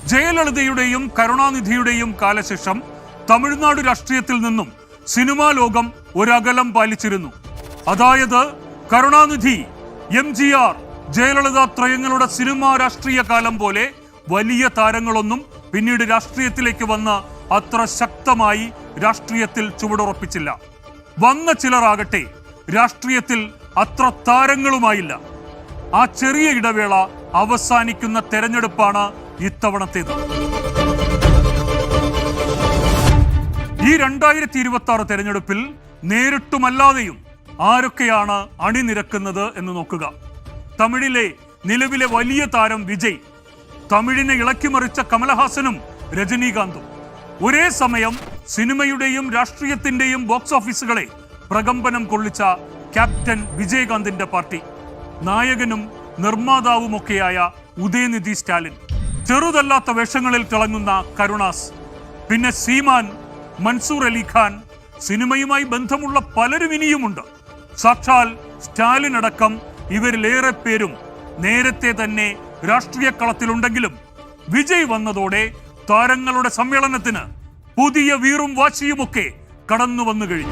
ജയലളിതയുടെയും കരുണാനിധിയുടെയും കാലശേഷം തമിഴ്നാട് രാഷ്ട്രീയത്തിൽ നിന്നും സിനിമാ ലോകം ഒരകലം പാലിച്ചിരുന്നു. അതായത് കരുണാനിധി, MGR, ജയലളിത ത്രയങ്ങളുടെ സിനിമാ രാഷ്ട്രീയ കാലം പോലെ വലിയ താരങ്ങളൊന്നും പിന്നീട് രാഷ്ട്രീയത്തിലേക്ക് വന്ന് അത്ര ശക്തമായി രാഷ്ട്രീയത്തിൽ ചുവടുറപ്പിച്ചില്ല. വന്ന ചിലരാകട്ടെ രാഷ്ട്രീയത്തിൽ അത്ര താരങ്ങളുമായില്ല. ആ ചെറിയ ഇടവേള അവസാനിക്കുന്ന തെരഞ്ഞെടുപ്പാണ് ഇത്തവണത്തേത്. ഈ 2026 തെരഞ്ഞെടുപ്പിൽ നേരിട്ടുമല്ലാതെയും ആരൊക്കെയാണ് അണിനിരക്കുന്നത് എന്ന് നോക്കുക. തമിഴിലെ നിലവിലെ വലിയ താരം വിജയ്, തമിഴിനെ ഇളക്കിമറിച്ച കമലഹാസനും രജനീകാന്തും, ഒരേ സമയം സിനിമയുടെയും രാഷ്ട്രീയത്തിന്റെയും ബോക്സ് ഓഫീസുകളെ പ്രകമ്പനം കൊള്ളിച്ച ക്യാപ്റ്റൻ വിജയകാന്തിന്റെ പാർട്ടി, നായകനും നിർമ്മാതാവുമൊക്കെയായ ഉദയനിധി സ്റ്റാലിൻ, ചെറുതല്ലാത്ത വേഷങ്ങളിൽ തിളങ്ങുന്ന കരുണാസ്, പിന്നെ സീമാൻ, മൻസൂർ അലിഖാൻ, സിനിമയുമായി ബന്ധമുള്ള പലരും ഇനിയുമുണ്ട്. സാക്ഷാൽ സ്റ്റാലിൻ അടക്കം ഇവരിലേറെ പേരും നേരത്തെ തന്നെ രാഷ്ട്രീയ കളത്തിലുണ്ടെങ്കിലും വിജയ് വന്നതോടെ താരങ്ങളുടെ സമ്മേളനത്തിന് പുതിയ വീറും വാശിയുമൊക്കെ കടന്നു വന്നു കഴിഞ്ഞു.